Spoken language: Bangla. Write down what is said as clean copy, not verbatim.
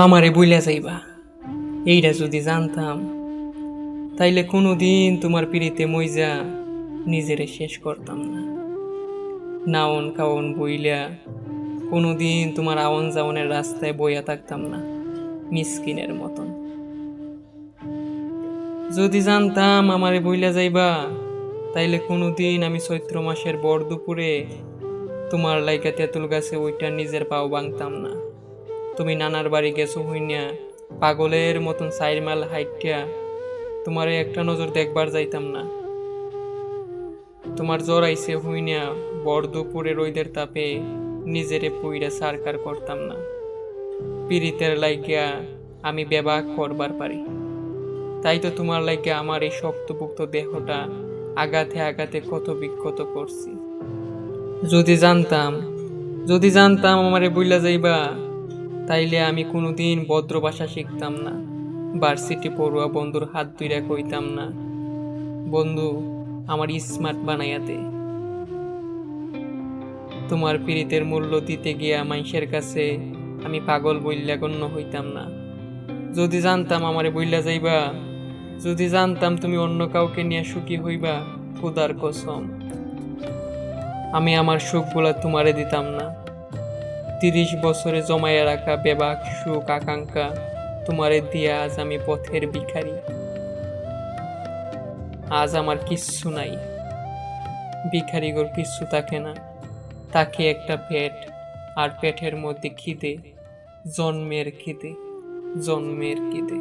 আমারে বইলা যাইবা, এইটা যদি জানতাম তাইলে কোনোদিন তোমার পিড়িতে মইজা নিজেরে শেষ করতাম না। নাওন কাওন বইলা কোনোদিন তোমার আওন যাওনের রাস্তায় বইয়া থাকতাম না মিসকিনের মতন। যদি জানতাম আমারে বইলা যাইবা, তাইলে কোনোদিন আমি চৈত্র মাসের বর দুপুরে তোমার লাইকা তেঁতুল গাছে ওইটা নিজের পাও ভাঙতাম না। তুমি নানার বাড়ি গেছো হইনা পাগলের মতন 4 মাইল হাইটিয়া তোমারে একটা নজর দেখবার যাইতাম না। তোমার জ্বর আইছে হইনা বর দুপুরে রোদের তাপে নিজেরে পুইরা সারকার করতাম না। পীড়িতের লাইগা আমি বেবাক করবার পারি, তাই তো তোমার লাইগা আমার এই শক্তপুক্ত দেহটা আঘাতে আঘাতে কত বিক্ষত করছি। যদি জানতাম, যদি জানতাম আমারে বইলা যাইবা, তাইলে আমি কোনোদিন ভদ্র ভাষা শিখতাম না। ভার্সিটি পড়ুয়া বন্ধুর হাত ধইরা কইতাম না, বন্ধু আমার স্মার্ট বানাইয়া দে। তোমার পীড়িতের মূল্য দিতে গিয়া মানুষের কাছে আমি পাগল বইল্লা গণ্য হইতাম না। যদি জানতাম আমারে বইলা যাইবা, যদি জানতাম তুমি অন্য কাউকে নিয়ে সুখী হইবা, খোদার কসম আমি আমার সুখগুলা তোমারে দিতাম না। 30 বছরে জমাইয়া রাখা বেবাক সুখ আকাঙ্ক্ষা তোমারে দিয়া আজ আমি পথের ভিখারি। আজ আমার কিচ্ছু নাই, ভিখারিগর কিচ্ছু থাকে না, তাকে একটা পেট, আর পেটের মধ্যে খিদে, জন্মের খিদে, জন্মের খিদে।